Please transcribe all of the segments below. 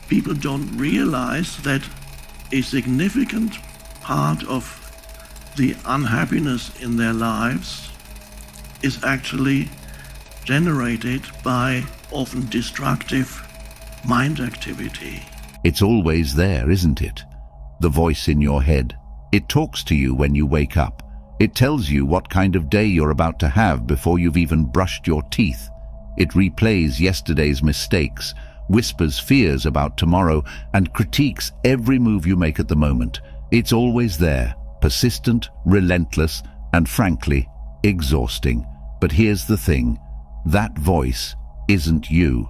people don't realize that a significant part of the unhappiness in their lives is actually generated by often destructive mind activity. It's always there, isn't it? The voice in your head. It talks to you when you wake up. It tells you what kind of day you're about to have before you've even brushed your teeth. It replays yesterday's mistakes, whispers fears about tomorrow, and critiques every move you make at the moment. It's always there, persistent, relentless, and frankly, exhausting. But here's the thing. That voice isn't you.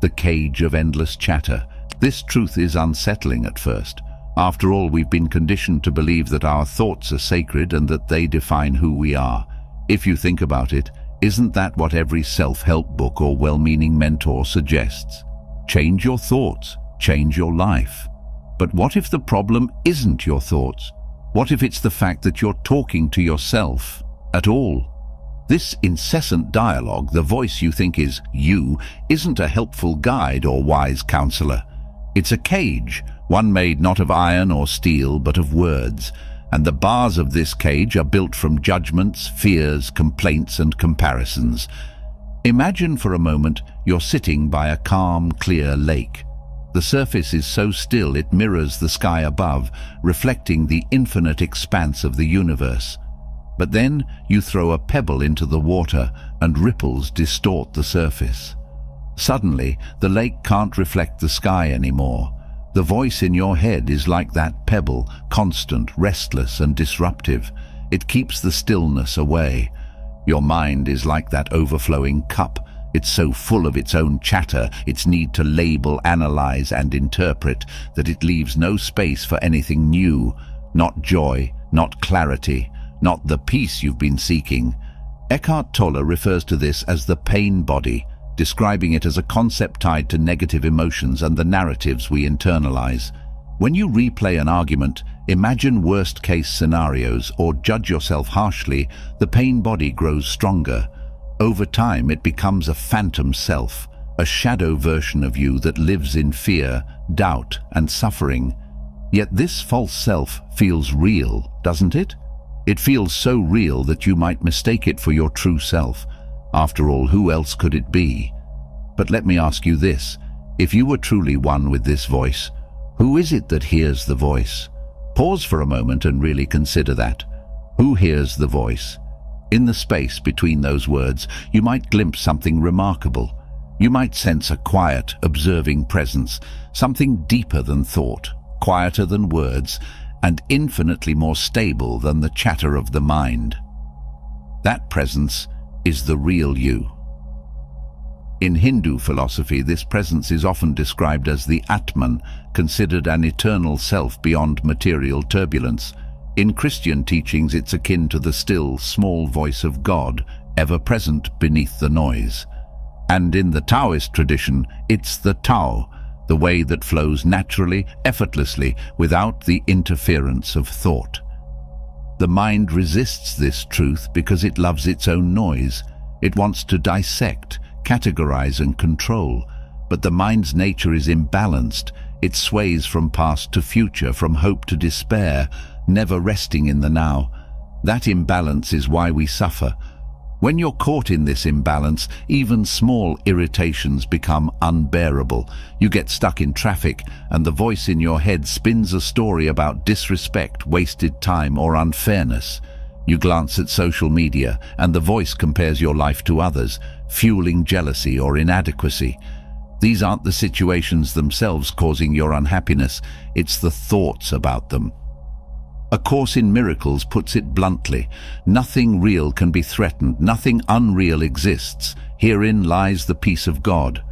The cage of endless chatter. This truth is unsettling at first. After all, we've been conditioned to believe that our thoughts are sacred and that they define who we are. If you think about it, isn't that what every self-help book or well-meaning mentor suggests? Change your thoughts, change your life. But what if the problem isn't your thoughts? What if it's the fact that you're talking to yourself at all? This incessant dialogue, the voice you think is you, isn't a helpful guide or wise counselor. It's a cage, one made not of iron or steel, but of words, and the bars of this cage are built from judgments, fears, complaints, and comparisons. Imagine for a moment you're sitting by a calm, clear lake. The surface is so still it mirrors the sky above, reflecting the infinite expanse of the universe. But then you throw a pebble into the water and ripples distort the surface. Suddenly, the lake can't reflect the sky anymore. The voice in your head is like that pebble, constant, restless, and disruptive. It keeps the stillness away. Your mind is like that overflowing cup. It's so full of its own chatter, its need to label, analyze, and interpret, that it leaves no space for anything new, not joy, not clarity, not the peace you've been seeking. Eckhart Tolle refers to this as the pain body, describing it as a concept tied to negative emotions and the narratives we internalize. When you replay an argument, imagine worst-case scenarios, or judge yourself harshly, the pain body grows stronger. Over time, it becomes a phantom self, a shadow version of you that lives in fear, doubt, and suffering. Yet this false self feels real, doesn't it? It feels so real that you might mistake it for your true self. After all, who else could it be? But let me ask you this. If you were truly one with this voice, who is it that hears the voice? Pause for a moment and really consider that. Who hears the voice? In the space between those words, you might glimpse something remarkable. You might sense a quiet, observing presence, something deeper than thought, quieter than words, and infinitely more stable than the chatter of the mind. That presence is the real you. In Hindu philosophy, this presence is often described as the Atman, considered an eternal self beyond material turbulence. In Christian teachings, it's akin to the still, small voice of God, ever present beneath the noise. And in the Taoist tradition, it's the Tao, the way that flows naturally, effortlessly, without the interference of thought. The mind resists this truth because it loves its own noise. It wants to dissect, categorize, and control. But the mind's nature is imbalanced. It sways from past to future, from hope to despair, never resting in the now. That imbalance is why we suffer. When you're caught in this imbalance, even small irritations become unbearable. You get stuck in traffic, and the voice in your head spins a story about disrespect, wasted time, or unfairness. You glance at social media, and the voice compares your life to others, fueling jealousy or inadequacy. These aren't the situations themselves causing your unhappiness, it's the thoughts about them. A Course in Miracles puts it bluntly. Nothing real can be threatened, nothing unreal exists. Herein lies the peace of God.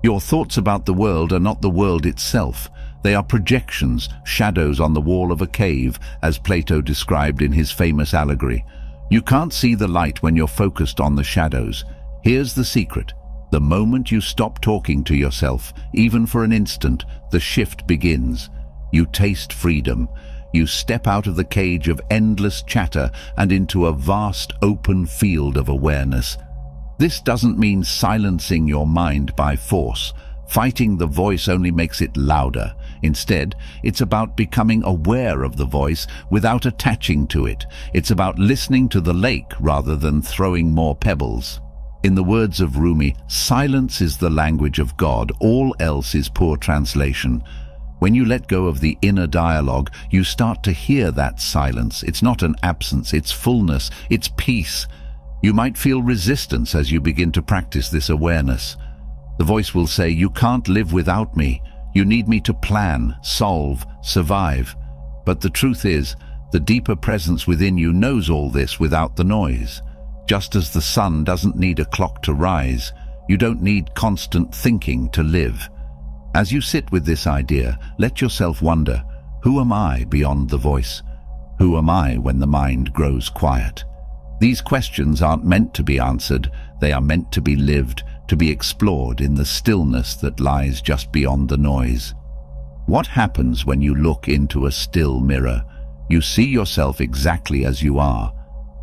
Your thoughts about the world are not the world itself. They are projections, shadows on the wall of a cave, as Plato described in his famous allegory. You can't see the light when you're focused on the shadows. Here's the secret. The moment you stop talking to yourself, even for an instant, the shift begins. You taste freedom. You step out of the cage of endless chatter and into a vast open field of awareness. This doesn't mean silencing your mind by force. Fighting the voice only makes it louder. Instead, it's about becoming aware of the voice without attaching to it. It's about listening to the lake rather than throwing more pebbles. In the words of Rumi, silence is the language of God, all else is poor translation. When you let go of the inner dialogue, you start to hear that silence. It's not an absence, it's fullness, it's peace. You might feel resistance as you begin to practice this awareness. The voice will say, "You can't live without me. You need me to plan, solve, survive." But the truth is, the deeper presence within you knows all this without the noise. Just as the sun doesn't need a clock to rise, you don't need constant thinking to live. As you sit with this idea, let yourself wonder, who am I beyond the voice? Who am I when the mind grows quiet? These questions aren't meant to be answered, they are meant to be lived, to be explored in the stillness that lies just beyond the noise. What happens when you look into a still mirror? You see yourself exactly as you are.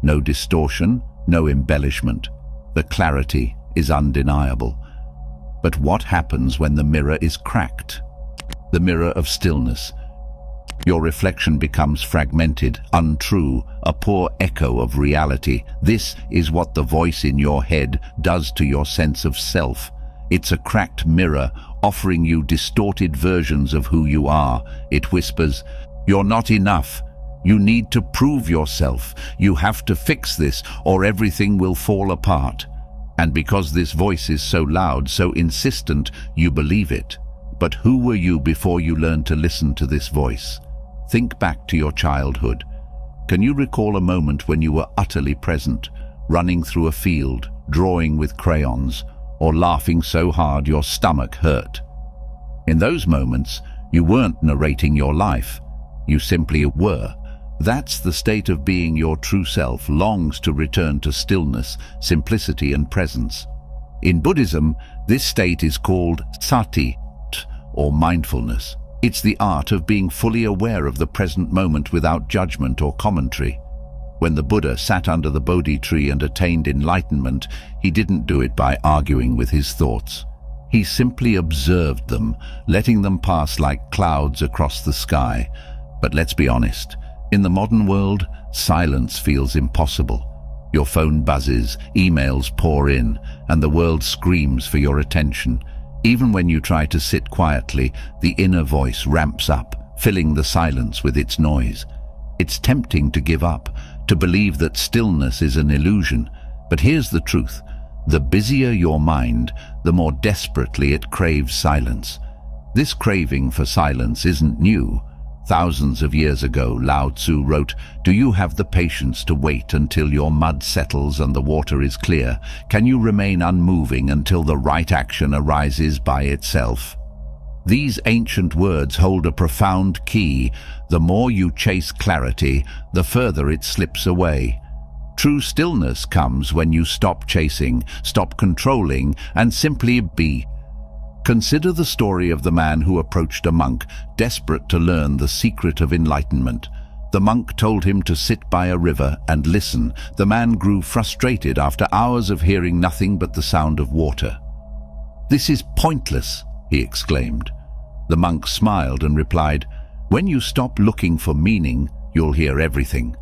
No distortion, no embellishment. The clarity is undeniable. But what happens when the mirror is cracked? The mirror of stillness. Your reflection becomes fragmented, untrue, a poor echo of reality. This is what the voice in your head does to your sense of self. It's a cracked mirror offering you distorted versions of who you are. It whispers, "You're not enough. You need to prove yourself. You have to fix this or everything will fall apart." And because this voice is so loud, so insistent, you believe it. But who were you before you learned to listen to this voice? Think back to your childhood. Can you recall a moment when you were utterly present, running through a field, drawing with crayons, or laughing so hard your stomach hurt? In those moments, you weren't narrating your life. You simply were. That's the state of being your true self longs to return to stillness, simplicity and presence. In Buddhism, this state is called sati, or mindfulness. It's the art of being fully aware of the present moment without judgment or commentary. When the Buddha sat under the Bodhi tree and attained enlightenment, he didn't do it by arguing with his thoughts. He simply observed them, letting them pass like clouds across the sky. But let's be honest, in the modern world, silence feels impossible. Your phone buzzes, emails pour in, and the world screams for your attention. Even when you try to sit quietly, the inner voice ramps up, filling the silence with its noise. It's tempting to give up, to believe that stillness is an illusion. But here's the truth. The busier your mind, the more desperately it craves silence. This craving for silence isn't new. Thousands of years ago, Lao Tzu wrote, "Do you have the patience to wait until your mud settles and the water is clear? Can you remain unmoving until the right action arises by itself?" These ancient words hold a profound key. The more you chase clarity, the further it slips away. True stillness comes when you stop chasing, stop controlling, and simply be. Consider the story of the man who approached a monk, desperate to learn the secret of enlightenment. The monk told him to sit by a river and listen. The man grew frustrated after hours of hearing nothing but the sound of water. "This is pointless," he exclaimed. The monk smiled and replied, "When you stop looking for meaning, you'll hear everything."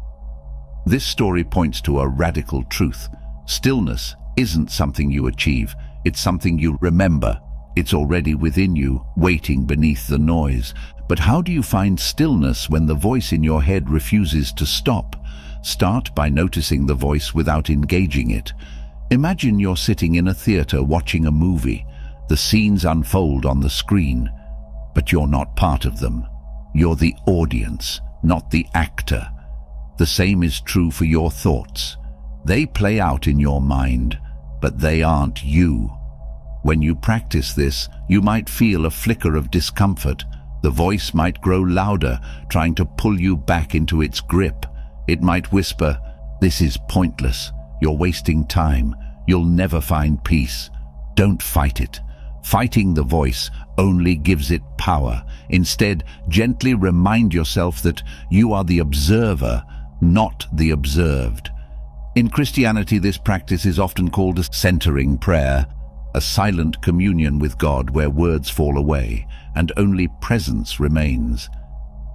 This story points to a radical truth. Stillness isn't something you achieve, it's something you remember. It's already within you, waiting beneath the noise. But how do you find stillness when the voice in your head refuses to stop? Start by noticing the voice without engaging it. Imagine you're sitting in a theater watching a movie. The scenes unfold on the screen, but you're not part of them. You're the audience, not the actor. The same is true for your thoughts. They play out in your mind, but they aren't you. When you practice this, you might feel a flicker of discomfort. The voice might grow louder, trying to pull you back into its grip. It might whisper, "This is pointless. You're wasting time. You'll never find peace." Don't fight it. Fighting the voice only gives it power. Instead, gently remind yourself that you are the observer, not the observed. In Christianity, this practice is often called a centering prayer. a silent communion with God where words fall away and only presence remains.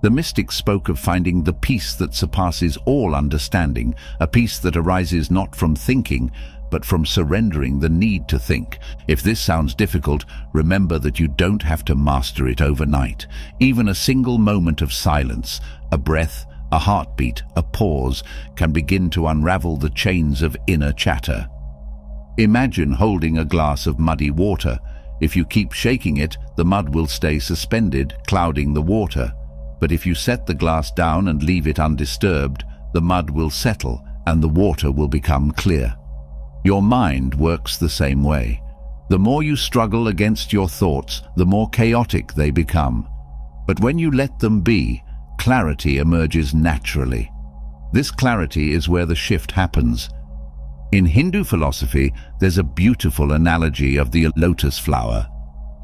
The mystics spoke of finding the peace that surpasses all understanding, a peace that arises not from thinking, but from surrendering the need to think. If this sounds difficult, remember that you don't have to master it overnight. Even a single moment of silence, a breath, a heartbeat, a pause, can begin to unravel the chains of inner chatter. Imagine holding a glass of muddy water. If you keep shaking it, the mud will stay suspended, clouding the water. But if you set the glass down and leave it undisturbed, the mud will settle and the water will become clear. Your mind works the same way. The more you struggle against your thoughts, the more chaotic they become. But when you let them be, clarity emerges naturally. This clarity is where the shift happens. In Hindu philosophy, there's a beautiful analogy of the lotus flower.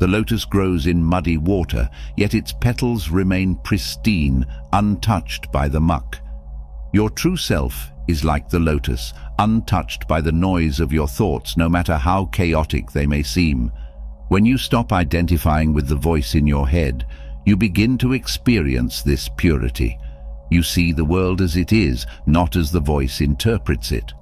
The lotus grows in muddy water, yet its petals remain pristine, untouched by the muck. Your true self is like the lotus, untouched by the noise of your thoughts, no matter how chaotic they may seem. When you stop identifying with the voice in your head, you begin to experience this purity. You see the world as it is, not as the voice interprets it.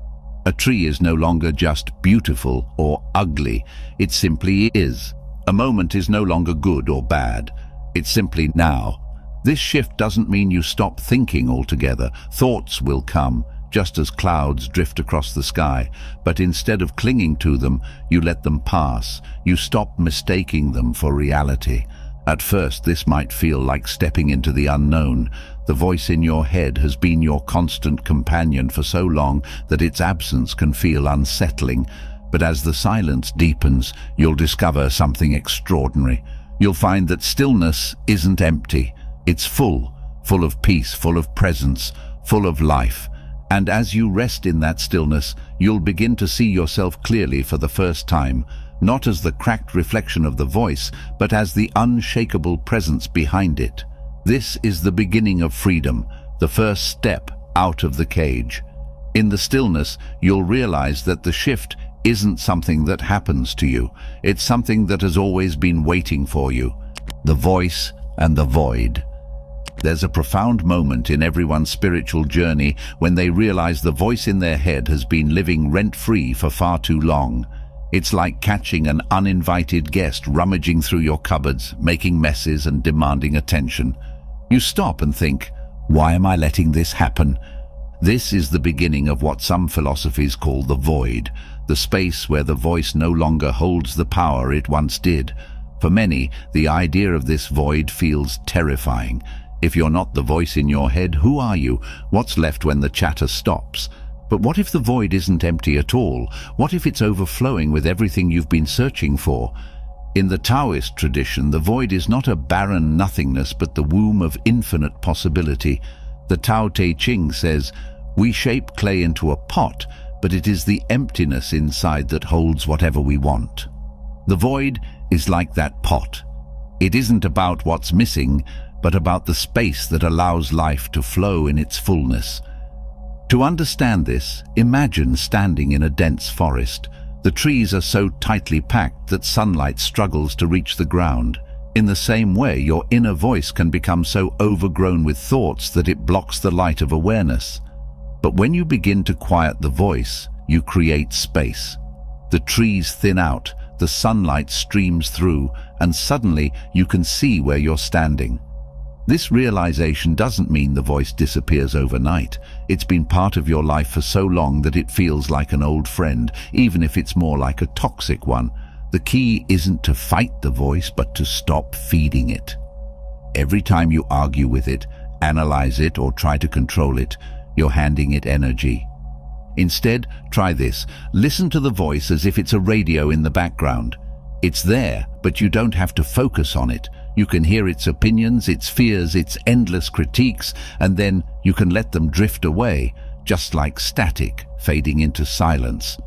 A tree is no longer just beautiful or ugly, it simply is. A moment is no longer good or bad, it's simply now. This shift doesn't mean you stop thinking altogether. Thoughts will come, just as clouds drift across the sky, but instead of clinging to them, you let them pass. You stop mistaking them for reality. At first, this might feel like stepping into the unknown. The voice in your head has been your constant companion for so long that its absence can feel unsettling. But as the silence deepens, you'll discover something extraordinary. You'll find that stillness isn't empty. It's full of peace, full of presence, full of life. And as you rest in that stillness, you'll begin to see yourself clearly for the first time, not as the cracked reflection of the voice, but as the unshakable presence behind it. This is the beginning of freedom, the first step out of the cage. In the stillness, you'll realize that the shift isn't something that happens to you. It's something that has always been waiting for you. The voice and the void. There's a profound moment in everyone's spiritual journey when they realize the voice in their head has been living rent-free for far too long. It's like catching an uninvited guest rummaging through your cupboards, making messes and demanding attention. You stop and think, why am I letting this happen? This is the beginning of what some philosophies call the void, the space where the voice no longer holds the power it once did. For many, the idea of this void feels terrifying. If you're not the voice in your head, who are you? What's left when the chatter stops? But what if the void isn't empty at all? What if it's overflowing with everything you've been searching for? In the Taoist tradition, the void is not a barren nothingness, but the womb of infinite possibility. The Tao Te Ching says, "We shape clay into a pot, but it is the emptiness inside that holds whatever we want." The void is like that pot. It isn't about what's missing, but about the space that allows life to flow in its fullness. To understand this, imagine standing in a dense forest. The trees are so tightly packed that sunlight struggles to reach the ground. In the same way, your inner voice can become so overgrown with thoughts that it blocks the light of awareness. But when you begin to quiet the voice, you create space. The trees thin out, the sunlight streams through, and suddenly you can see where you're standing. This realization doesn't mean the voice disappears overnight. It's been part of your life for so long that it feels like an old friend, even if it's more like a toxic one. The key isn't to fight the voice, but to stop feeding it. Every time you argue with it, analyze it, or try to control it, you're handing it energy. Instead, try this. Listen to the voice as if it's a radio in the background. It's there, but you don't have to focus on it. You can hear its opinions, its fears, its endless critiques, and then you can let them drift away, just like static fading into silence.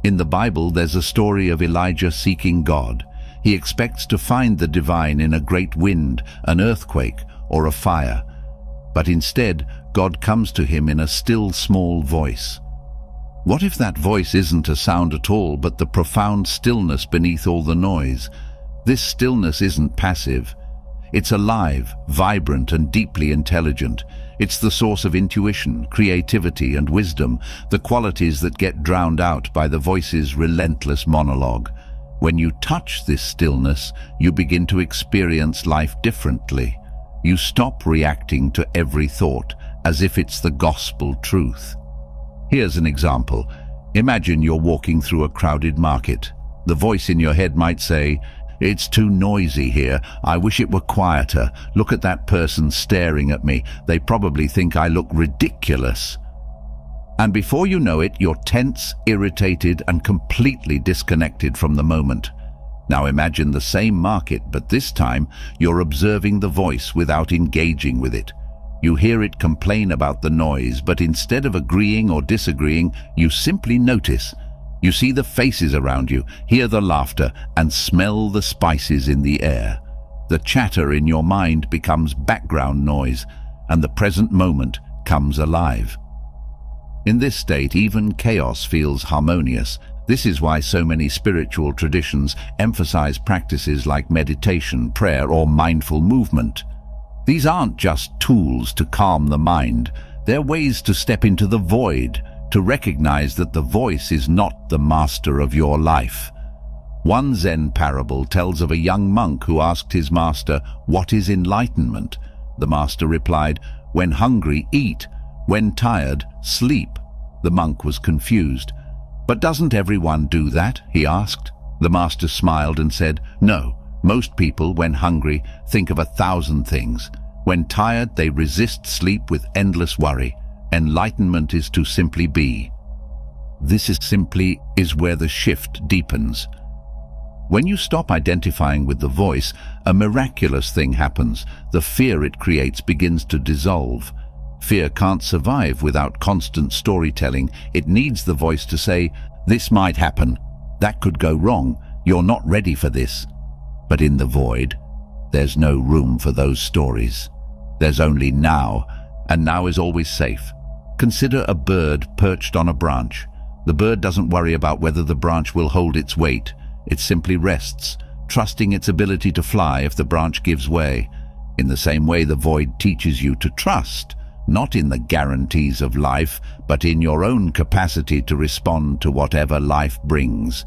In the Bible, there's a story of Elijah seeking God. He expects to find the divine in a great wind, an earthquake, or a fire. But instead, God comes to him in a still, small voice. What if that voice isn't a sound at all, but the profound stillness beneath all the noise? This stillness isn't passive. It's alive, vibrant, and deeply intelligent. It's the source of intuition, creativity, and wisdom, the qualities that get drowned out by the voice's relentless monologue. When you touch this stillness, you begin to experience life differently. You stop reacting to every thought as if it's the gospel truth. Here's an example. Imagine you're walking through a crowded market. The voice in your head might say, "It's too noisy here. I wish it were quieter. Look at that person staring at me. They probably think I look ridiculous." And before you know it, you're tense, irritated, and completely disconnected from the moment. Now imagine the same market, but this time you're observing the voice without engaging with it. You hear it complain about the noise, but instead of agreeing or disagreeing, you simply notice. You see the faces around you, hear the laughter, and smell the spices in the air. The chatter in your mind becomes background noise, and the present moment comes alive. In this state, even chaos feels harmonious. This is why so many spiritual traditions emphasize practices like meditation, prayer, or mindful movement. These aren't just tools to calm the mind. They're ways to step into the void, to recognize that the voice is not the master of your life. One Zen parable tells of a young monk who asked his master, "What is enlightenment?" The master replied, "When hungry, eat. When tired, sleep." The monk was confused. "But doesn't everyone do that?" he asked. The master smiled and said, "No. Most people, when hungry, think of 1,000 things. When tired, they resist sleep with endless worry. Enlightenment is to simply be." This is where the shift deepens. When you stop identifying with the voice, a miraculous thing happens. The fear it creates begins to dissolve. Fear can't survive without constant storytelling. It needs the voice to say, "This might happen. That could go wrong. You're not ready for this." But in the void, there's no room for those stories. There's only now, and now is always safe. Consider a bird perched on a branch. The bird doesn't worry about whether the branch will hold its weight. It simply rests, trusting its ability to fly if the branch gives way. In the same way, the void teaches you to trust, not in the guarantees of life, but in your own capacity to respond to whatever life brings.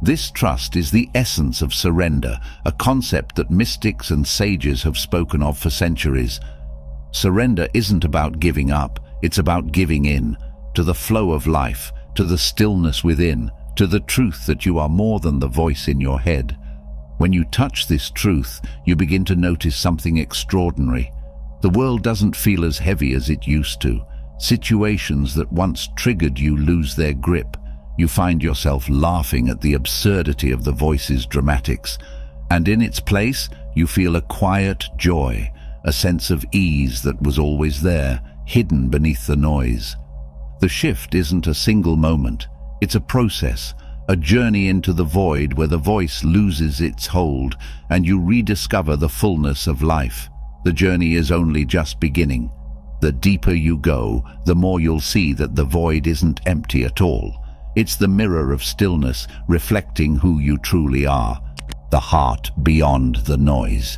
This trust is the essence of surrender, a concept that mystics and sages have spoken of for centuries. Surrender isn't about giving up, it's about giving in, to the flow of life, to the stillness within, to the truth that you are more than the voice in your head. When you touch this truth, you begin to notice something extraordinary. The world doesn't feel as heavy as it used to. Situations that once triggered you lose their grip. You find yourself laughing at the absurdity of the voice's dramatics, and in its place you feel a quiet joy, a sense of ease that was always there, hidden beneath the noise. The shift isn't a single moment, it's a process, a journey into the void where the voice loses its hold and you rediscover the fullness of life. The journey is only just beginning. The deeper you go, the more you'll see that the void isn't empty at all. It's the mirror of stillness, reflecting who you truly are, the heart beyond the noise.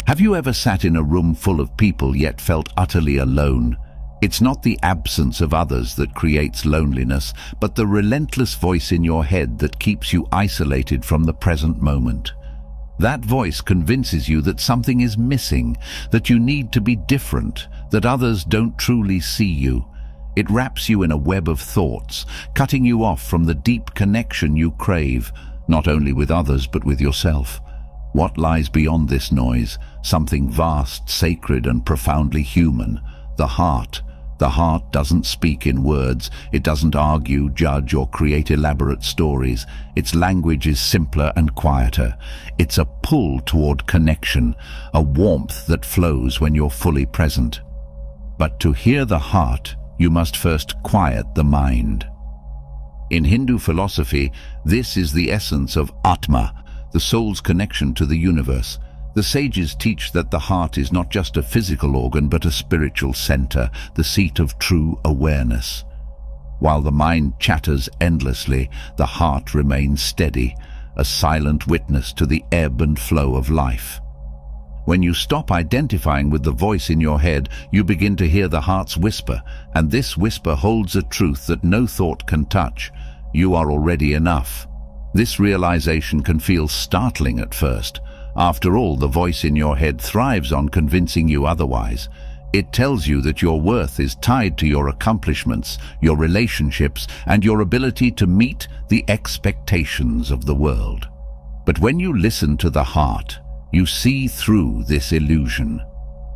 Have you ever sat in a room full of people yet felt utterly alone? It's not the absence of others that creates loneliness, but the relentless voice in your head that keeps you isolated from the present moment. That voice convinces you that something is missing, that you need to be different, that others don't truly see you. It wraps you in a web of thoughts, cutting you off from the deep connection you crave, not only with others but with yourself. What lies beyond this noise? Something vast, sacred, and profoundly human. The heart. The heart doesn't speak in words. It doesn't argue, judge, or create elaborate stories. Its language is simpler and quieter. It's a pull toward connection, a warmth that flows when you're fully present. But to hear the heart, you must first quiet the mind. In Hindu philosophy, this is the essence of Atma, the soul's connection to the universe. The sages teach that the heart is not just a physical organ but a spiritual center, the seat of true awareness. While the mind chatters endlessly, the heart remains steady, a silent witness to the ebb and flow of life. When you stop identifying with the voice in your head, you begin to hear the heart's whisper, and this whisper holds a truth that no thought can touch. You are already enough. This realization can feel startling at first. After all, the voice in your head thrives on convincing you otherwise. It tells you that your worth is tied to your accomplishments, your relationships, and your ability to meet the expectations of the world. But when you listen to the heart, you see through this illusion.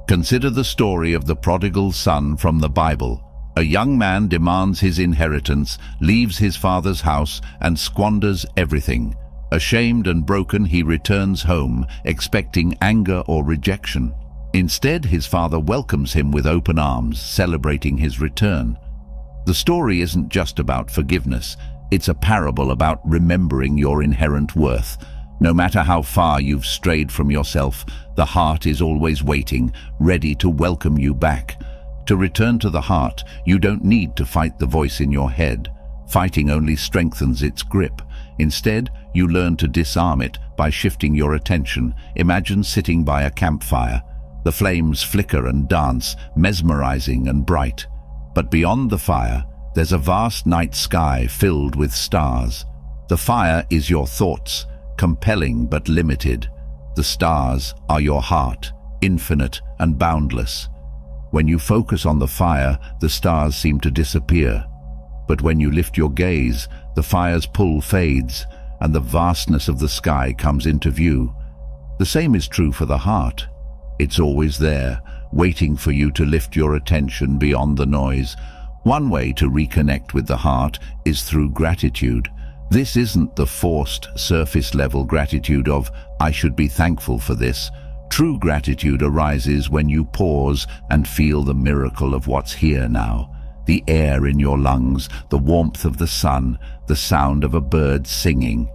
Consider the story of the prodigal son from the Bible. A young man demands his inheritance, leaves his father's house, and squanders everything. Ashamed and broken, he returns home, expecting anger or rejection. Instead, his father welcomes him with open arms, celebrating his return. The story isn't just about forgiveness. It's a parable about remembering your inherent worth. No matter how far you've strayed from yourself, the heart is always waiting, ready to welcome you back. To return to the heart, you don't need to fight the voice in your head. Fighting only strengthens its grip. Instead, you learn to disarm it by shifting your attention. Imagine sitting by a campfire. The flames flicker and dance, mesmerizing and bright. But beyond the fire, there's a vast night sky filled with stars. The fire is your thoughts, compelling but limited. The stars are your heart, infinite and boundless. When you focus on the fire, the stars seem to disappear. But when you lift your gaze, the fire's pull fades, and the vastness of the sky comes into view. The same is true for the heart. It's always there, waiting for you to lift your attention beyond the noise. One way to reconnect with the heart is through gratitude. This isn't the forced, surface-level gratitude of, "I should be thankful for this." True gratitude arises when you pause and feel the miracle of what's here now. The air in your lungs, the warmth of the sun, the sound of a bird singing.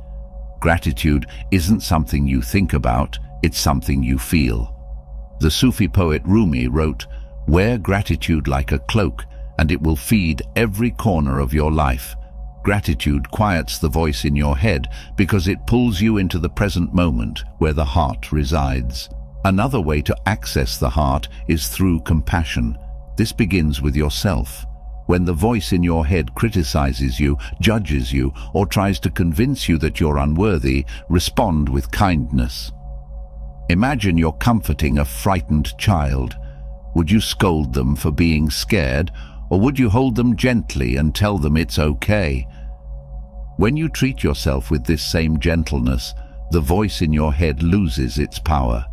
Gratitude isn't something you think about, it's something you feel. The Sufi poet Rumi wrote, "Wear gratitude like a cloak, and it will feed every corner of your life." Gratitude quiets the voice in your head because it pulls you into the present moment where the heart resides. Another way to access the heart is through compassion. This begins with yourself. When the voice in your head criticizes you, judges you, or tries to convince you that you're unworthy, respond with kindness. Imagine you're comforting a frightened child. Would you scold them for being scared, or would you hold them gently and tell them it's okay? When you treat yourself with this same gentleness, the voice in your head loses its power.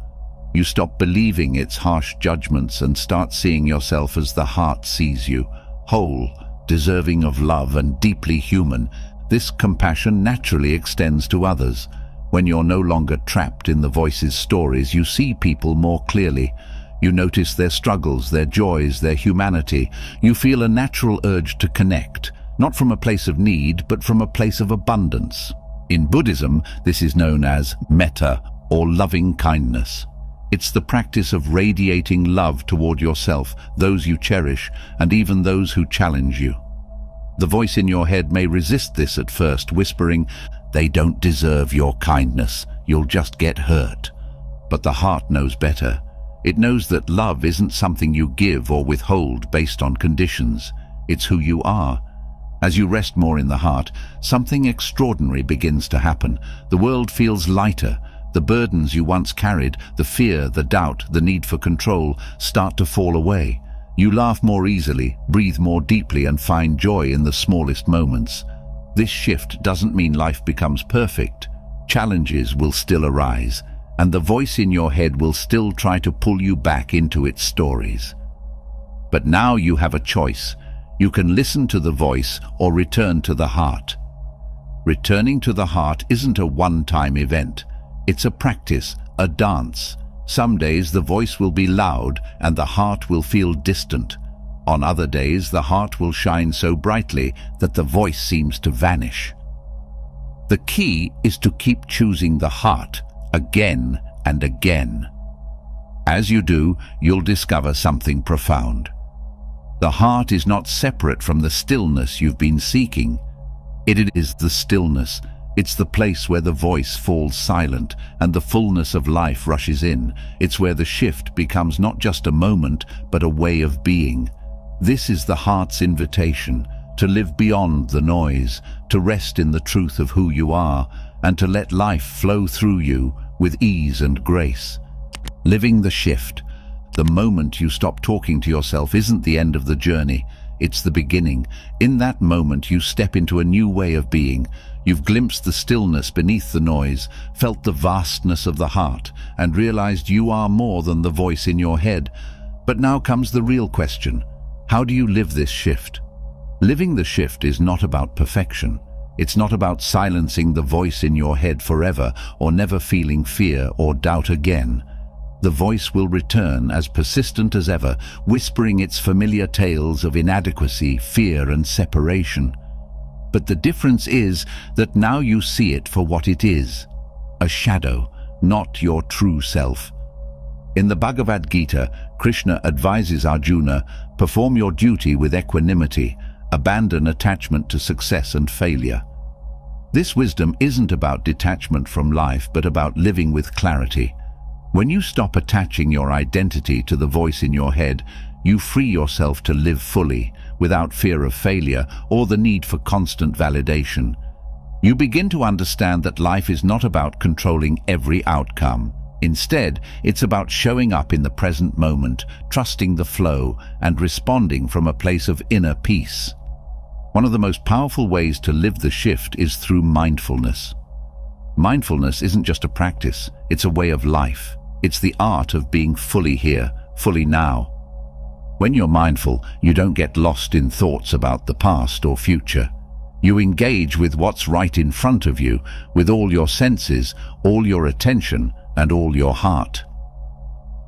You stop believing its harsh judgments and start seeing yourself as the heart sees you, whole, deserving of love and deeply human. This compassion naturally extends to others. When you're no longer trapped in the voice's stories, you see people more clearly. You notice their struggles, their joys, their humanity. You feel a natural urge to connect, not from a place of need, but from a place of abundance. In Buddhism, this is known as metta, or loving kindness. It's the practice of radiating love toward yourself, those you cherish, and even those who challenge you. The voice in your head may resist this at first, whispering, "They don't deserve your kindness, you'll just get hurt." But the heart knows better. It knows that love isn't something you give or withhold based on conditions. It's who you are. As you rest more in the heart, something extraordinary begins to happen. The world feels lighter. The burdens you once carried, the fear, the doubt, the need for control, start to fall away. You laugh more easily, breathe more deeply, and find joy in the smallest moments. This shift doesn't mean life becomes perfect. Challenges will still arise, and the voice in your head will still try to pull you back into its stories. But now you have a choice. You can listen to the voice or return to the heart. Returning to the heart isn't a one-time event. It's a practice, a dance. Some days the voice will be loud and the heart will feel distant. On other days, the heart will shine so brightly that the voice seems to vanish. The key is to keep choosing the heart again and again. As you do, you'll discover something profound. The heart is not separate from the stillness you've been seeking. It is the stillness. It's the place where the voice falls silent and the fullness of life rushes in. It's where the shift becomes not just a moment, but a way of being. This is the heart's invitation, to live beyond the noise, to rest in the truth of who you are, and to let life flow through you with ease and grace. Living the shift. The moment you stop talking to yourself isn't the end of the journey. It's the beginning. In that moment you step into a new way of being. You've glimpsed the stillness beneath the noise, felt the vastness of the heart, and realized you are more than the voice in your head. But now comes the real question. How do you live this shift? Living the shift is not about perfection. It's not about silencing the voice in your head forever or never feeling fear or doubt again. The voice will return as persistent as ever, whispering its familiar tales of inadequacy, fear, and separation. But the difference is that now you see it for what it is, a shadow, not your true self. In the Bhagavad Gita, Krishna advises Arjuna, perform your duty with equanimity, abandon attachment to success and failure. This wisdom isn't about detachment from life, but about living with clarity. When you stop attaching your identity to the voice in your head, you free yourself to live fully, without fear of failure or the need for constant validation. You begin to understand that life is not about controlling every outcome. Instead, it's about showing up in the present moment, trusting the flow, and responding from a place of inner peace. One of the most powerful ways to live the shift is through mindfulness. Mindfulness isn't just a practice, it's a way of life. It's the art of being fully here, fully now. When you're mindful, you don't get lost in thoughts about the past or future. You engage with what's right in front of you, with all your senses, all your attention, and all your heart.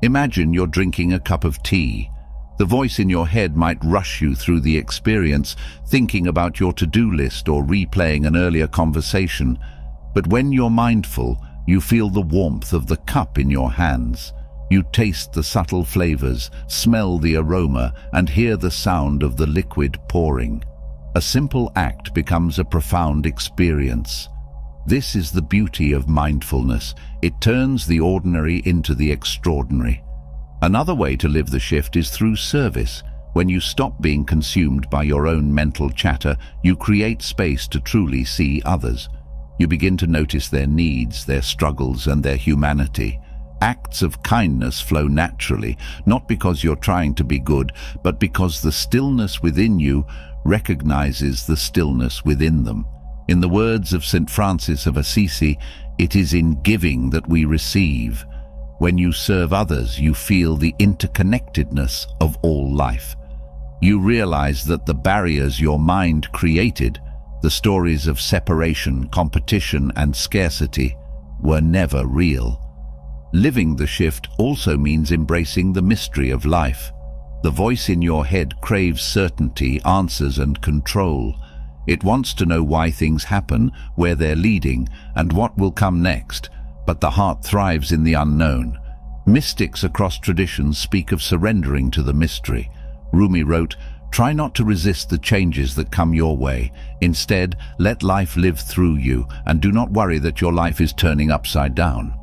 Imagine you're drinking a cup of tea. The voice in your head might rush you through the experience, thinking about your to-do list or replaying an earlier conversation. But when you're mindful, you feel the warmth of the cup in your hands. You taste the subtle flavors, smell the aroma, and hear the sound of the liquid pouring. A simple act becomes a profound experience. This is the beauty of mindfulness. It turns the ordinary into the extraordinary. Another way to live the shift is through service. When you stop being consumed by your own mental chatter, you create space to truly see others. You begin to notice their needs, their struggles, and their humanity. Acts of kindness flow naturally, not because you're trying to be good, but because the stillness within you recognizes the stillness within them. In the words of St. Francis of Assisi, it is in giving that we receive. When you serve others, you feel the interconnectedness of all life. You realize that the barriers your mind created, the stories of separation, competition, and scarcity, were never real. Living the shift also means embracing the mystery of life. The voice in your head craves certainty, answers, and control. It wants to know why things happen, where they're leading, and what will come next. But the heart thrives in the unknown. Mystics across traditions speak of surrendering to the mystery. Rumi wrote, "Try not to resist the changes that come your way. Instead, let life live through you, and do not worry that your life is turning upside down."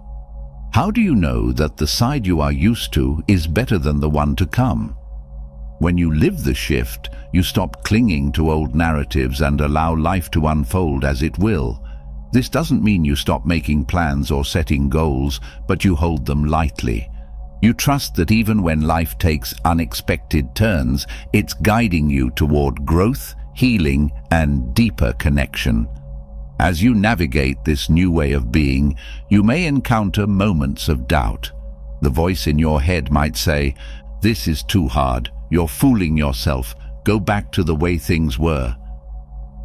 How do you know that the side you are used to is better than the one to come? When you live the shift, you stop clinging to old narratives and allow life to unfold as it will. This doesn't mean you stop making plans or setting goals, but you hold them lightly. You trust that even when life takes unexpected turns, it's guiding you toward growth, healing, and deeper connection. As you navigate this new way of being, you may encounter moments of doubt. The voice in your head might say, "This is too hard. You're fooling yourself. Go back to the way things were."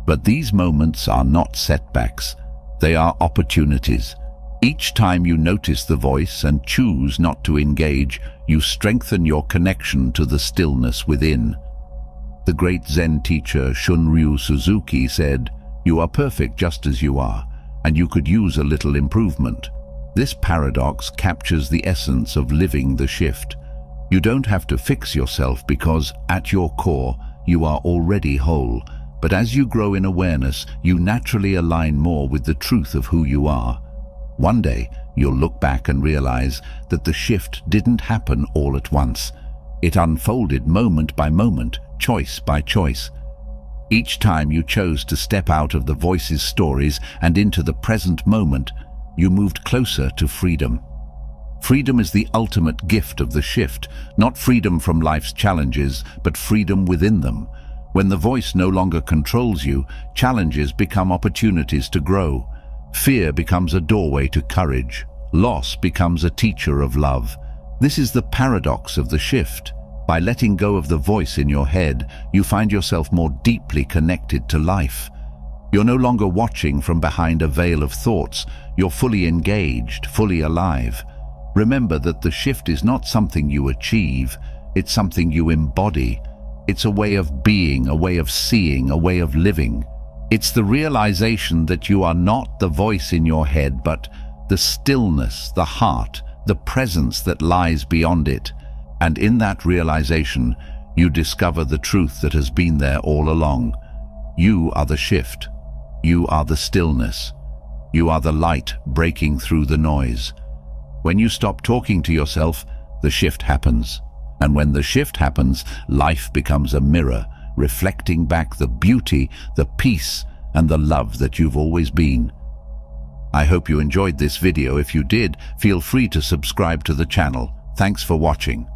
But these moments are not setbacks. They are opportunities. Each time you notice the voice and choose not to engage, you strengthen your connection to the stillness within. The great Zen teacher Shunryu Suzuki said, "You are perfect just as you are, and you could use a little improvement." This paradox captures the essence of living the shift. You don't have to fix yourself because, at your core, you are already whole. But as you grow in awareness, you naturally align more with the truth of who you are. One day, you'll look back and realize that the shift didn't happen all at once. It unfolded moment by moment, choice by choice. Each time you chose to step out of the voice's stories and into the present moment, you moved closer to freedom. Freedom is the ultimate gift of the shift, not freedom from life's challenges, but freedom within them. When the voice no longer controls you, challenges become opportunities to grow. Fear becomes a doorway to courage. Loss becomes a teacher of love. This is the paradox of the shift. By letting go of the voice in your head, you find yourself more deeply connected to life. You're no longer watching from behind a veil of thoughts. You're fully engaged, fully alive. Remember that the shift is not something you achieve, it's something you embody. It's a way of being, a way of seeing, a way of living. It's the realization that you are not the voice in your head, but the stillness, the heart, the presence that lies beyond it. And in that realization, you discover the truth that has been there all along. You are the shift. You are the stillness. You are the light breaking through the noise. When you stop talking to yourself, the shift happens. And when the shift happens, life becomes a mirror, reflecting back the beauty, the peace, and the love that you've always been. I hope you enjoyed this video. If you did, feel free to subscribe to the channel. Thanks for watching.